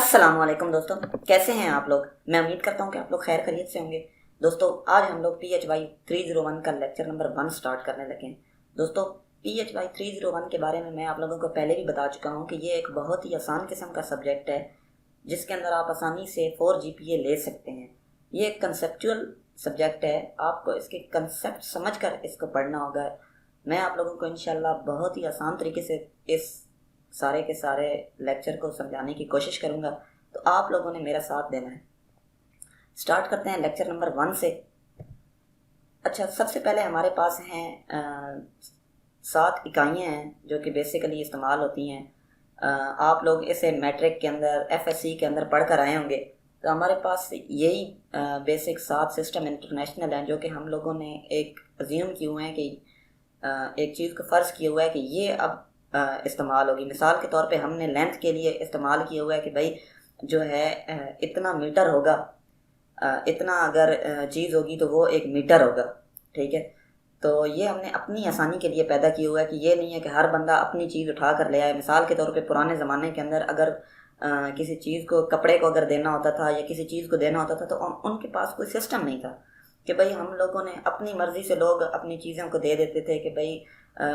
अस्सलामुअलैकुम दोस्तों, कैसे हैं आप लोग। मैं उम्मीद करता हूं कि आप लोग खैर खैरियत से होंगे। दोस्तों, आज हम लोग PHY 301 का लेक्चर नंबर 1 स्टार्ट करने लगे हैं। दोस्तों, PHY 301 के बारे में मैं आप लोगों को पहले भी बता चुका हूं कि ये एक बहुत ही आसान किस्म का सब्जेक्ट है जिसके अंदर आप आसानी से 4 GPA ले सकते हैं। ये एक कंसेप्चुअल सब्जेक्ट है, आपको इसके कंसेप्ट समझ कर इसको पढ़ना होगा। मैं आप लोगों को इंशाल्लाह बहुत ही आसान तरीके से इस सारे के सारे लेक्चर को समझाने की कोशिश करूंगा, तो आप लोगों ने मेरा साथ देना है। स्टार्ट करते हैं लेक्चर नंबर 1 से। अच्छा, सबसे पहले हमारे पास हैं 7 इकाइयाँ हैं जो कि बेसिकली इस्तेमाल होती हैं। आप लोग इसे मैट्रिक के अंदर FSC के अंदर पढ़ कर आए होंगे। तो हमारे पास यही बेसिक 7 सिस्टम इंटरनेशनल हैं जो कि हम लोगों ने एक अज्यूम किए हुए हैं कि एक चीज़ को फ़र्ज़ किया हुआ है कि ये अब इस्तेमाल होगी। मिसाल के तौर पे हमने लेंथ के लिए इस्तेमाल किया हुआ है कि भाई जो है इतना मीटर होगा, इतना अगर चीज़ होगी तो वो 1 मीटर होगा। ठीक है, तो ये हमने अपनी आसानी के लिए पैदा किया हुआ है कि ये नहीं है कि हर बंदा अपनी चीज़ उठा कर ले आए। मिसाल के तौर पे पुराने ज़माने के अंदर अगर किसी चीज़ को, कपड़े को अगर देना होता था या किसी चीज़ को देना होता था तो उनके पास कोई सिस्टम नहीं था कि भाई हम लोगों ने अपनी मर्ज़ी से लोग अपनी चीज़ों को दे देते थे कि भाई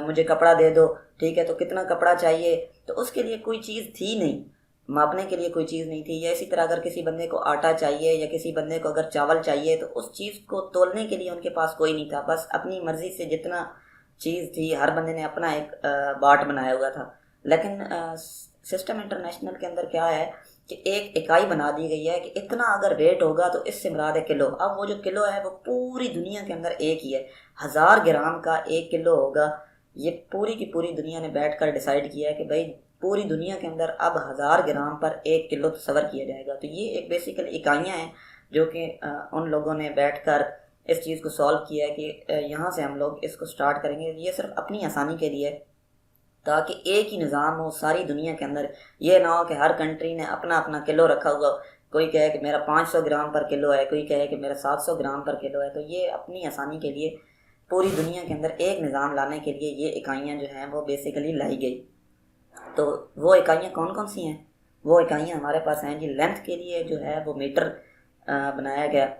मुझे कपड़ा दे दो। ठीक है, तो कितना कपड़ा चाहिए, तो उसके लिए कोई चीज़ थी नहीं, मापने के लिए कोई चीज़ नहीं थी। या इसी तरह अगर किसी बंदे को आटा चाहिए या किसी बंदे को अगर चावल चाहिए तो उस चीज़ को तोलने के लिए उनके पास कोई नहीं था। बस अपनी मर्ज़ी से जितना चीज़ थी हर बंदे ने अपना एक बाट बनाया हुआ था। लेकिन सिस्टम इंटरनेशनल के अंदर क्या है कि एक इकाई बना दी गई है कि इतना अगर वेट होगा तो इससे मुराद है किलो। अब वो जो किलो है वो पूरी दुनिया के अंदर एक ही है। 1000 ग्राम का 1 किलो होगा। ये पूरी की पूरी दुनिया ने बैठकर डिसाइड किया है कि भाई पूरी दुनिया के अंदर अब 1000 ग्राम पर 1 किलो तस्वर किया जाएगा। तो ये एक बेसिकली इकाइयाँ हैं जो कि उन लोगों ने बैठकर इस चीज़ को सॉल्व किया है कि यहाँ से हम लोग इसको स्टार्ट करेंगे। ये सिर्फ अपनी आसानी के लिए, ताकि एक ही निज़ाम हो सारी दुनिया के अंदर। ये ना हो कि हर कंट्री ने अपना अपना किलो रखा हुआ, कोई कहे कि मेरा 500 ग्राम पर किलो है, कोई कहे कि मेरा 700 ग्राम पर किलो है। तो ये अपनी आसानी के लिए पूरी दुनिया के अंदर एक निज़ाम लाने के लिए ये इकाइयाँ जो हैं वो बेसिकली लाई गई। तो वो इकाइयाँ कौन कौन सी हैं? वो इकाइयाँ हमारे पास हैं जी। लेंथ के लिए जो है वो मीटर बनाया गया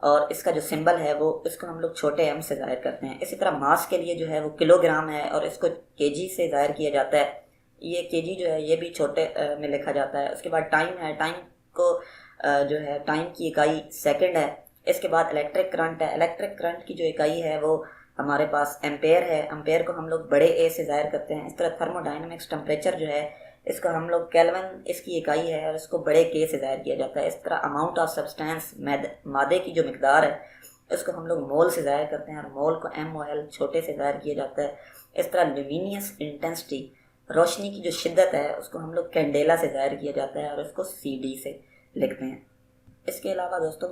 और इसका जो सिंबल है वो इसको हम लोग छोटे m से ज़ाहिर करते हैं। इसी तरह मास के लिए जो है वो किलोग्राम है और इसको kg से ज़ाहिर किया जाता है। ये kg जो है ये भी छोटे में लिखा जाता है। उसके बाद टाइम है, टाइम को जो है टाइम की इकाई सेकंड है। इसके बाद इलेक्ट्रिक करंट है। इलेक्ट्रिक करंट की जो इकाई है वो हमारे पास एम्पेयर है। एम्पेयर को हम लोग बड़े A से ज़ाहिर करते हैं। इस तरह थर्मोडाइनमिक्स टेम्परेचर जो है इसको हम लोग केल्विन इसकी इकाई है और इसको बड़े K से ज़ाहिर किया जाता है। इस तरह अमाउंट ऑफ सब्सटेंस, मादे की जो मिकदार है इसको हम लोग मोल से ज़ाहिर करते हैं और मोल को MOL छोटे से ज़ाहिर किया जाता है। इस तरह ल्यूमिनियस इंटेंसिटी, रोशनी की जो शिद्दत है उसको हम लोग कैंडेला से ज़ाहिर किया जाता है और इसको CD से लिखते हैं। इसके अलावा दोस्तों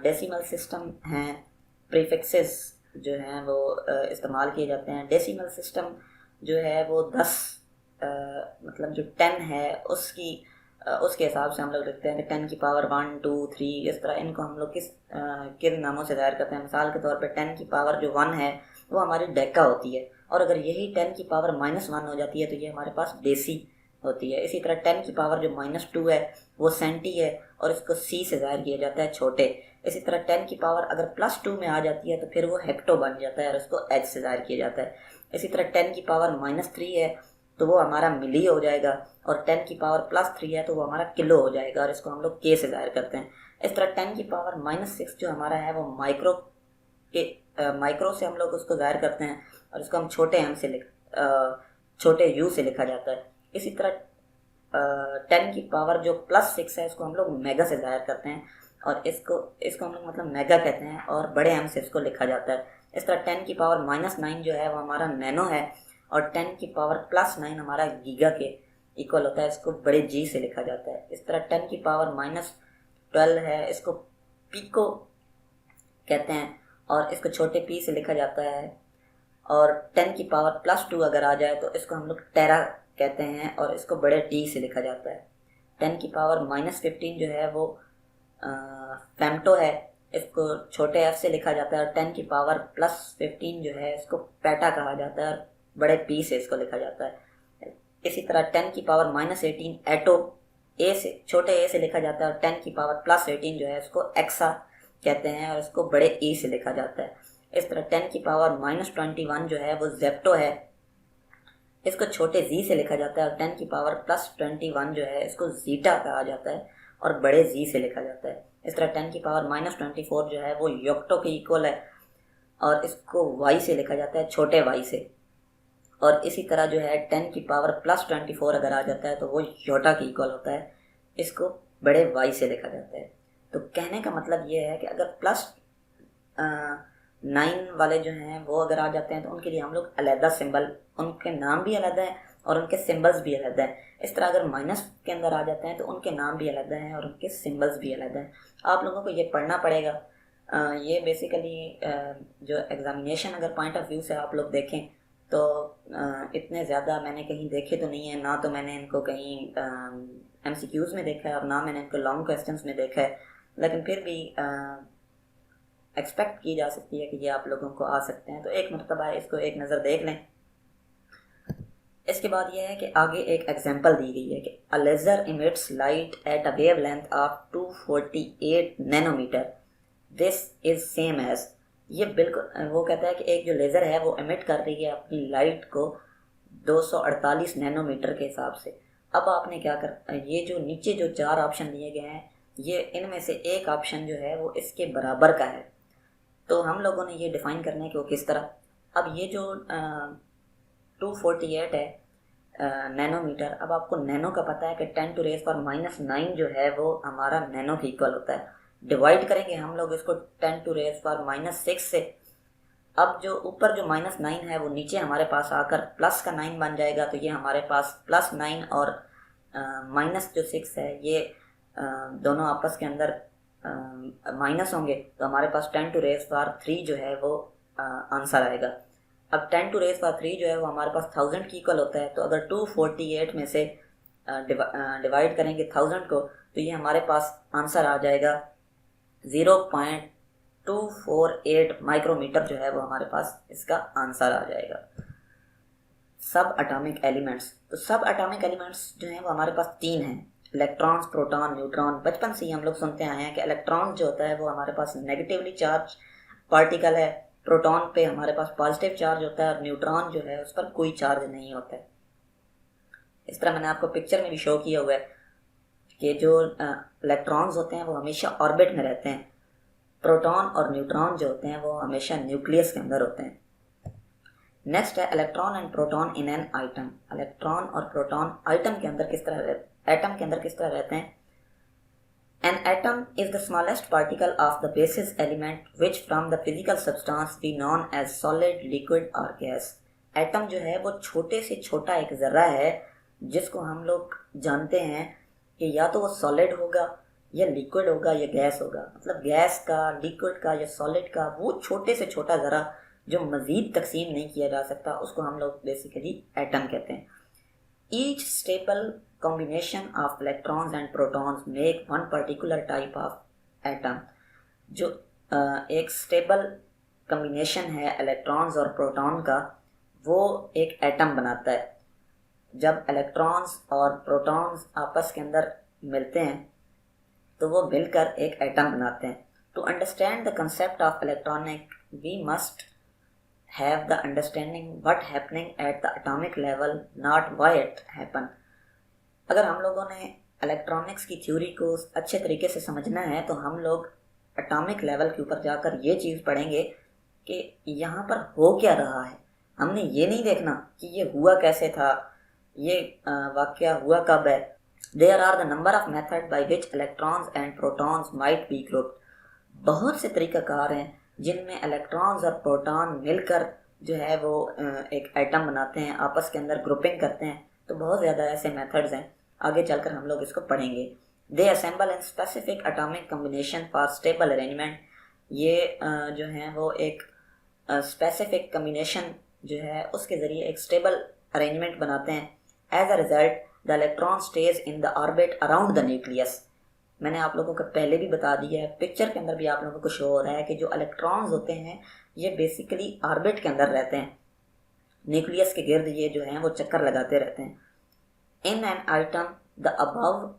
डेसिमल सिस्टम हैं, प्रीफिक्सेस जो हैं वो इस्तेमाल किए जाते हैं। डेसिमल सिस्टम जो है वो 10 मतलब जो 10 है उसके हिसाब से हम लोग लिखते हैं कि 10 की पावर 1 2 3 इस तरह इनको हम लोग किन नामों से ज़ाहिर करते हैं। मिसाल के तौर पे 10 की पावर जो 1 है वो हमारी डेका होती है और अगर यही 10 की पावर -1 हो जाती है तो ये हमारे पास डेसी होती है। इसी तरह 10 की पावर जो -2 है वो सेंटी है और इसको C से ज़ाहिर किया जाता है, छोटे। इसी तरह 10 की पावर अगर +2 में आ जाती है तो फिर वो हेक्टो बन जाता है और उसको H से ज़ाहिर किया जाता है। इसी तरह 10 की पावर -3 है तो वो हमारा मिली हो जाएगा और 10 की पावर +3 है तो वो हमारा किलो हो जाएगा और इसको हम लोग K से ज़ाहिर करते हैं। इस तरह 10 की पावर -6 जो हमारा है वो माइक्रो से हम लोग उसको ज़ाहिर करते हैं और इसको हम छोटे m से छोटे u से लिखा जाता है। इसी तरह 10 की पावर जो +6 है इसको हम लोग मेगा से ज़ाहिर करते हैं और इसको हम लोग मतलब मेगा कहते हैं और बड़े m से इसको लिखा जाता है। इस तरह 10 की पावर -9 जो है वो हमारा नैनो है और 10 की पावर +9 हमारा गीगा के इक्वल होता है, इसको बड़े G से लिखा जाता है। इस तरह 10 की पावर -12 है, इसको पीको कहते हैं और इसको छोटे p से लिखा जाता है। और 10 की पावर +2 अगर आ जाए तो इसको हम लोग टेरा कहते हैं और इसको बड़े T से लिखा जाता है। 10 की पावर -15 जो है वो फेम्टो है, इसको छोटे f से लिखा जाता है और 10 की पावर +15 जो है इसको पेटा कहा जाता है और बड़े P से इसको लिखा जाता है। इसी तरह 10 की पावर -18 एटो ए से, छोटे ए से लिखा जाता है, और 10 की पावर प्लस 18 जो है इसको एक्सा कहते हैं, और इसको बड़े ई से लिखा जाता है। इस तरह 10 की पावर -21 जो है वो जेप्टो है, इसको छोटे जी से लिखा जाता है, और 10 की पावर +21 जो है इसको जीटा कहा जाता है और बड़े जी से लिखा जाता है। इस तरह 10 की पावर -24 जो है वो योक्टो के इक्वल है, और इसको वाई से लिखा जाता है, छोटे वाई से। और इसी तरह जो है 10 की पावर +24 अगर आ जाता है तो वो योटा के इक्वल होता है, इसको बड़े वाई से लिखा जाता है। तो कहने का मतलब ये है कि अगर +9 वाले जो हैं वो अगर आ जाते हैं तो उनके लिए हम लोग अलहदा सिंबल, उनके नाम भी अलग है और उनके सिंबल्स भी अलग हैं। इस तरह अगर माइनस के अंदर आ जाते हैं तो उनके नाम भी अलग हैं और उनके सिंबल्स भी अलग हैं। आप लोगों को ये पढ़ना पड़ेगा। ये बेसिकली जो एग्ज़ामिनेशन अगर पॉइंट ऑफ व्यू से आप लोग देखें तो इतने ज़्यादा मैंने कहीं देखे तो नहीं है, ना तो मैंने इनको कहीं MCQs में देखा है और ना मैंने इनको लॉन्ग क्वेश्चंस में देखा है, लेकिन फिर भी एक्सपेक्ट की जा सकती है कि ये आप लोगों को आ सकते हैं। तो एक मरतबा इसको एक नज़र देख लें। इसके बाद यह है कि आगे एक एग्जांपल दी गई है कि a laser emits light at a wavelength of 248 nanometer, this is same as, ये बिल्कुल वो कहता है कि एक जो लेज़र है वो एमिट कर रही है अपनी लाइट को 248 नैनोमीटर के हिसाब से। अब आपने क्या कर, ये जो नीचे जो 4 ऑप्शन दिए गए हैं, ये इनमें से एक ऑप्शन जो है वो इसके बराबर का है। तो हम लोगों ने ये डिफ़ाइन करना है कि वो किस तरह। अब ये जो 248 है नैनोमीटर, अब आपको नैनो का पता है कि 10⁻⁻9 जो है वो हमारा नैनो के इक्वल होता है। डिवाइड करेंगे हम लोग इसको 10⁻⁻6 से। अब जो ऊपर जो -9 है वो नीचे हमारे पास आकर प्लस का 9 बन जाएगा, तो ये हमारे पास +9 और माइनस जो 6 है ये दोनों आपस के अंदर माइनस होंगे, तो हमारे पास 10⁻³ जो है वो आंसर आएगा। अब 10⁻³ जो है वो हमारे पास 1000 की इक्वल होता है, तो अगर 248 में से डिवाइड करेंगे 1000 को, तो ये हमारे पास आंसर आ जाएगा 0.248 माइक्रोमीटर जो है वो हमारे पास इसका आंसर आ जाएगा। सब एटॉमिक एलिमेंट्स, तो सब एटॉमिक एलिमेंट्स जो हैं वो हमारे पास 3 हैं, इलेक्ट्रॉन्स, प्रोटॉन, न्यूट्रॉन। बचपन से ही हम लोग सुनते आए हैं कि इलेक्ट्रॉन जो होता है वो हमारे पास नेगेटिवली चार्ज पार्टिकल है, प्रोटॉन पे हमारे पास पॉजिटिव चार्ज होता है, और न्यूट्रॉन जो है उस पर कोई चार्ज नहीं होता है। इस तरह मैंने आपको पिक्चर में भी शो किया हुआ है कि जो इलेक्ट्रॉन्स होते हैं वो हमेशा ऑर्बिट में रहते हैं, प्रोटॉन और न्यूट्रॉन जो होते हैं वो हमेशा न्यूक्लियस के अंदर होते हैं। नेक्स्ट है electron and proton in an item. Electron और प्रोटॉन आइटम के अंदर किस तरह एटम के अंदर किस तरह रहते हैं। An atom is the smallest particle of the basis element which from the physical substance be known as solid, liquid or gas. Atom जो है वो छोटे से छोटा एक ज़र्रा है जिसको हम लोग जानते हैं कि या तो वो सॉलिड होगा या लिक्विड होगा या गैस होगा। मतलब गैस का, लिक्विड का या सॉलिड का वो छोटे से छोटा ज़रा जो मज़ीद तकसीम नहीं किया जा सकता, उसको हम लोग बेसिकली एटम कहते हैं। Each stable combination of electrons and protons make one particular type of atom. जो एक स्टेबल कम्बिनेशन है इलेक्ट्रॉन्स और प्रोटॉन का, वो एक एटम बनाता है। जब इलेक्ट्रॉन्स और प्रोटॉन्स आपस के अंदर मिलते हैं तो वो मिलकर एक एटम बनाते हैं। To understand the concept of electronic we must have the understanding what happening at the atomic level, not why it happen. अगर हम लोगों ने इलेक्ट्रॉनिक्स की थ्योरी को अच्छे तरीके से समझना है तो हम लोग एटॉमिक लेवल के ऊपर जाकर ये चीज़ पढ़ेंगे कि यहाँ पर हो क्या रहा है। हमने ये नहीं देखना कि ये हुआ कैसे था, ये वाक़या हुआ कब है। There are the number of method by which electrons and protons might be grouped. बहुत से तरीक़ाकार हैं जिनमें इलेक्ट्रॉन्स और प्रोटॉन मिलकर जो है वो एक एटम बनाते हैं, आपस के अंदर ग्रुपिंग करते हैं। तो बहुत ज़्यादा ऐसे मेथड्स हैं, आगे चलकर हम लोग इसको पढ़ेंगे। They assemble in specific atomic combination for stable arrangement. ये जो है वो एक स्पेसिफिक कम्बिनेशन जो है उसके ज़रिए एक स्टेबल अरेंजमेंट बनाते हैं। As a result the electron stage in the orbit around the nucleus. मैंने आप लोगों को पहले भी बता दिया है, पिक्चर के अंदर भी आप लोगों को शो हो रहा है कि जो इलेक्ट्रॉन्स होते हैं ये बेसिकली ऑर्बिट के अंदर रहते हैं, न्यूक्लियस के गिर्द ये जो हैं वो चक्कर लगाते रहते हैं। In an atom the above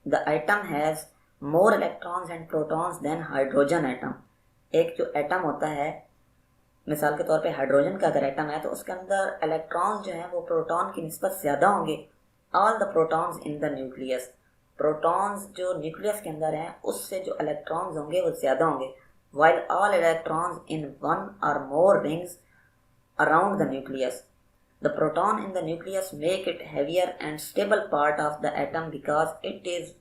the atom has more electrons and protons than hydrogen atom. एक जो एटम होता है, मिसाल के तौर पे हाइड्रोजन का अगर एटम है तो उसके अंदर इलेक्ट्रॉन्स जो हैं वो प्रोटॉन की निस्बत ज़्यादा होंगे। All the protons in the nucleus, protons जो न्यूक्लियस के अंदर हैं उससे जो इलेक्ट्रॉन्स होंगे वो ज़्यादा होंगे। While all electrons in one or more rings around the nucleus, the proton in the nucleus make it heavier and stable part of the atom because it is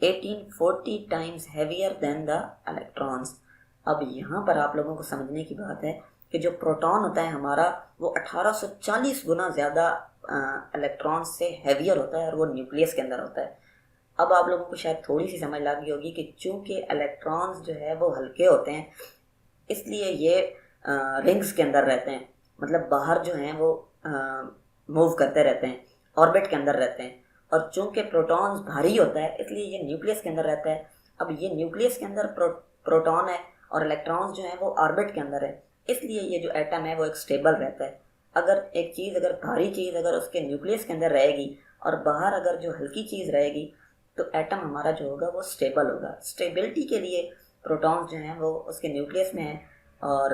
1840 times heavier than the electrons. अब यहाँ पर आप लोगों को समझने की बात है कि जो प्रोटॉन होता है हमारा वो 1840 गुना ज़्यादा इलेक्ट्रॉन से हैवियर होता है और वो न्यूक्लियस के अंदर होता है। अब आप लोगों को शायद थोड़ी सी समझ लग गई होगी कि चूँकि इलेक्ट्रॉन्स जो है वो हल्के होते हैं इसलिए ये रिंग्स के अंदर रहते हैं, मतलब बाहर जो हैं वो मूव करते रहते हैं, ऑर्बिट के अंदर रहते हैं। और चूँकि प्रोटॉन्स भारी होता है इसलिए ये न्यूक्लियस के अंदर रहता है। अब ये न्यूक्लियस के अंदर प्रोटॉन है और इलेक्ट्रॉन्स जो हैं वो ऑर्बिट के अंदर है, इसलिए ये जो एटम है वो एक स्टेबल रहता है। अगर एक चीज़, अगर भारी चीज़ अगर उसके न्यूक्लियस के अंदर रहेगी और बाहर अगर जो हल्की चीज़ रहेगी तो एटम हमारा जो होगा वो स्टेबल होगा। स्टेबिलिटी के लिए प्रोटॉन्स जो हैं वो उसके न्यूक्लियस में हैं और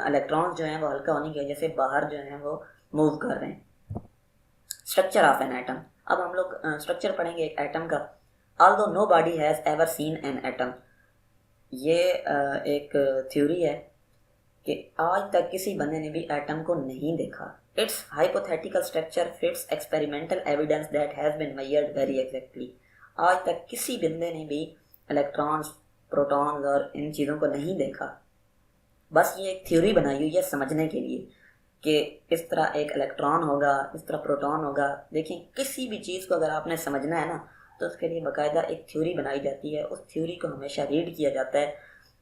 इलेक्ट्रॉन्स जो हैं वो हल्का होने की वजह से बाहर जो हैं वो मूव कर रहे हैं। स्ट्रक्चर ऑफ एन एटम, अब हम लोग स्ट्रक्चर पढ़ेंगे एक एटम का। Although nobody has ever seen an atom, ये एक थ्योरी है कि आज तक किसी बंदे ने भी एटम को नहीं देखा। It's hypothetical structure fits experimental evidence that has been measured very exactly. आज तक किसी बंदे ने भी इलेक्ट्रॉन्स, प्रोटॉन्स और इन चीज़ों को नहीं देखा, बस ये एक थ्योरी बनाई हुई है समझने के लिए कि इस तरह एक इलेक्ट्रॉन होगा, इस तरह प्रोटॉन होगा। देखिए, किसी भी चीज़ को अगर आपने समझना है ना तो उसके लिए बाकायदा एक थ्योरी बनाई जाती है, उस थ्योरी को हमेशा रीड किया जाता है।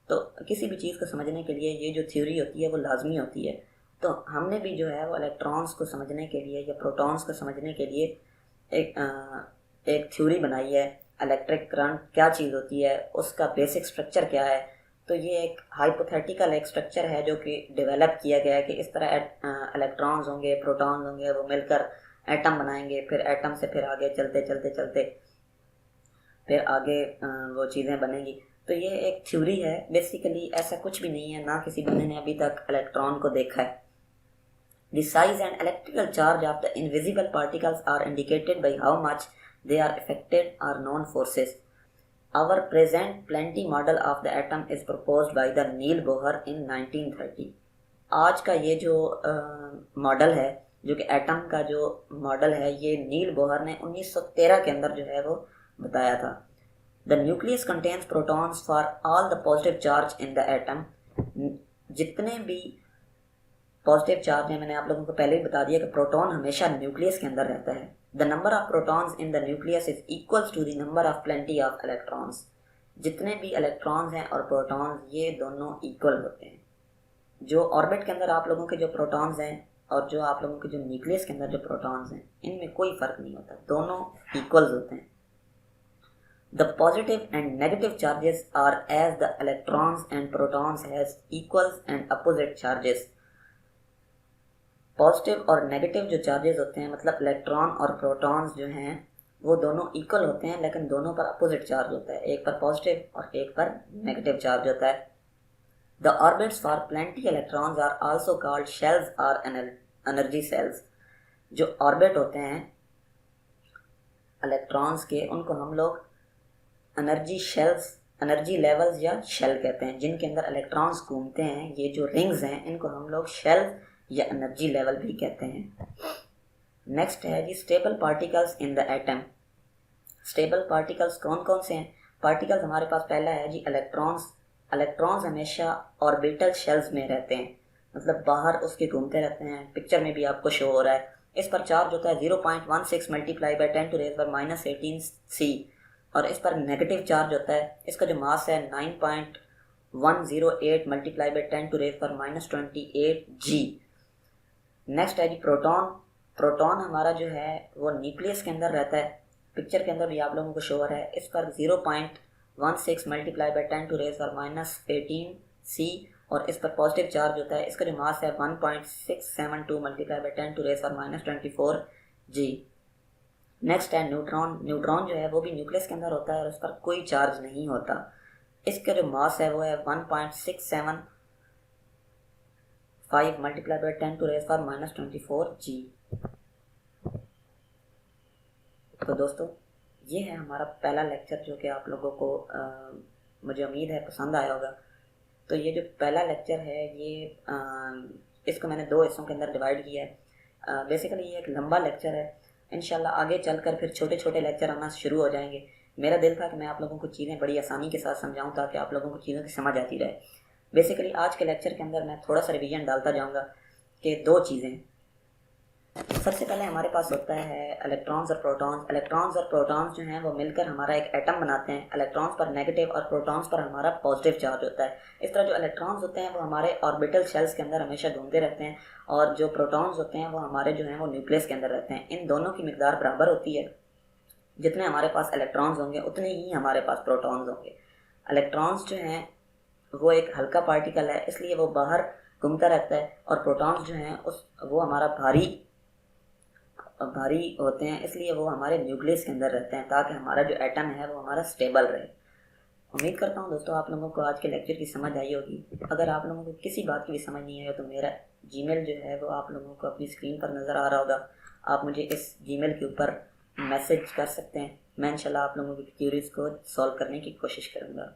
तो किसी भी चीज़ को समझने के लिए ये जो थ्योरी होती है वो लाजमी होती है। तो हमने भी जो है वो इलेक्ट्रॉन्स को समझने के लिए या प्रोटॉन्स को समझने के लिए एक थ्योरी बनाई है। इलेक्ट्रिक करंट क्या चीज़ होती है, उसका बेसिक स्ट्रक्चर क्या है। तो ये एक हाइपोथेटिकल एक स्ट्रक्चर है जो कि डेवलप किया गया है कि इस तरह इलेक्ट्रॉन्स होंगे, प्रोटॉन्स होंगे, वो मिलकर एटम बनाएंगे, फिर एटम से फिर आगे चलते चलते चलते फिर आगे वो चीज़ें बनेंगी। तो ये एक थ्योरी है, बेसिकली ऐसा कुछ भी नहीं है, ना किसी बंदे ने अभी तक इलेक्ट्रॉन को देखा है। The size and electrical charge of the invisible particles are indicated by how much they are affected or known forces. Our present plenty model of the atom is proposed by the Neil Bohr in 1930. आज का ये जो model है, जो कि atom का जो model है, ये नील बोहर ने 1913 के अंदर जो है वो बताया था। The nucleus contains protons for all the positive charge in the atom. जितने भी पॉजिटिव चार्ज हैं, मैंने आप लोगों को पहले ही बता दिया कि प्रोटॉन हमेशा न्यूक्लियस के अंदर रहता है। The number of protons in the nucleus is equals to the number of plenty of electrons. जितने भी इलेक्ट्रॉन्स हैं और प्रोटॉन्स ये दोनों इक्वल होते हैं। जो ऑर्बिट के अंदर आप लोगों के जो प्रोटॉन्स हैं और जो आप लोगों के जो न्यूक्लियस के अंदर जो प्रोटॉन्स हैं, इनमें कोई फ़र्क नहीं होता, दोनों इक्वल्स होते हैं। The positive and negative charges are as the electrons and protons has equals and opposite charges. Positive और नेगेटिव जो चार्जेस होते हैं, मतलब इलेक्ट्रॉन और प्रोटॉन्स जो हैं वो दोनों इक्वल होते हैं, लेकिन दोनों पर अपोजिट चार्ज होता है, एक पर पॉजिटिव और एक पर नेगेटिव चार्ज होता है। The orbits for plenty electrons are also called shells और एनर्जी सेल्स। जो ऑर्बिट होते हैं इलेक्ट्रॉन्स के, उनको हम लोग एनर्जी शेल्स, एनर्जी लेवल्स या शेल कहते हैं, जिनके अंदर इलेक्ट्रॉन्स घूमते हैं। ये जो रिंग्स हैं इनको हम लोग शेल या एनर्जी लेवल भी कहते हैं। नेक्स्ट है जी stable particles in the atom. Stable particles कौन कौन से हैं? पार्टिकल्स हमारे पास पहला है जी इलेक्ट्रॉन्स। इलेक्ट्रॉन्स हमेशा ऑर्बिटल शेल्स में रहते हैं, मतलब बाहर उसके घूमते रहते हैं। पिक्चर में भी आपको शो हो रहा है। इस पर चार्ज होता है 0.16 मल्टीप्लाई बाई 10⁻⁻18 C और इस पर नेगेटिव चार्ज होता है। इसका जो मास है 9.108 मल्टीप्लाई बाई 10⁻28 G। नेक्स्ट है जी प्रोटॉन। प्रोटॉन हमारा जो है वो न्यूक्लियस के अंदर रहता है, पिक्चर के अंदर भी आप लोगों को शो हो रहा है। इस पर 0.16 मल्टीप्लाई बाई 10⁻18 C और इस पर पॉजिटिव चार्ज होता है। इसका जो मास है 1.672 मल्टीप्लाई बाई 10⁻24 G। नेक्स्ट है न्यूट्रॉन। न्यूट्रॉन जो है वो भी न्यूक्लियस के अंदर होता है और उस पर कोई चार्ज नहीं होता। इसका जो मास है वो है 1.675 मल्टीप्लाई बाई 10⁻⁻24 G। तो दोस्तों ये है हमारा पहला लेक्चर जो कि आप लोगों को मुझे उम्मीद है पसंद आया होगा। तो ये जो पहला लेक्चर है ये इसको मैंने 2 हिस्सों के अंदर डिवाइड किया है। बेसिकली ये एक लंबा लेक्चर है। इंशाल्लाह आगे चलकर फिर छोटे छोटे लेक्चर आना शुरू हो जाएंगे। मेरा दिल था कि मैं आप लोगों को चीज़ें बड़ी आसानी के साथ समझाऊं ताकि आप लोगों को चीज़ों की समझ आती रहे। बेसिकली आज के लेक्चर के अंदर मैं थोड़ा सा रिवीजन डालता जाऊँगा कि 2 चीज़ें। सबसे पहले हमारे पास होता है इलेक्ट्रॉन्स और प्रोटॉन्स। इलेक्ट्रॉन्स और प्रोटॉन्स जो हैं वो मिलकर हमारा एक एटम बनाते हैं। इलेक्ट्रॉन्स पर नेगेटिव और प्रोटॉन्स पर हमारा पॉजिटिव चार्ज होता है। इस तरह जो इलेक्ट्रॉन्स होते हैं वो हमारे ऑर्बिटल शेल्स के अंदर हमेशा घूमते रहते हैं और जो प्रोटॉन्स होते हैं वो हमारे जो हैं वो न्यूक्लियस के अंदर रहते हैं। इन दोनों की मिकदार बराबर होती है। जितने हमारे पास इलेक्ट्रॉन्स होंगे उतने ही हमारे पास प्रोटॉन्स होंगे। इलेक्ट्रॉन्स जो हैं वो एक हल्का पार्टिकल है इसलिए वो बाहर घूमता रहता है और प्रोटॉन्स जो हैं वो हमारा भारी होते हैं इसलिए वो हमारे न्यूक्लियस के अंदर रहते हैं ताकि हमारा जो एटम है वो हमारा स्टेबल रहे। उम्मीद करता हूँ दोस्तों आप लोगों को आज के लेक्चर की समझ आई होगी। अगर आप लोगों को किसी बात की भी समझ नहीं आई तो मेरा जीमेल जो है वो आप लोगों को अपनी स्क्रीन पर नज़र आ रहा होगा। आप मुझे इस जीमेल के ऊपर मैसेज कर सकते हैं। मैं इंशाल्लाह आप लोगों की क्यूरीज को सॉल्व करने की कोशिश करूँगा।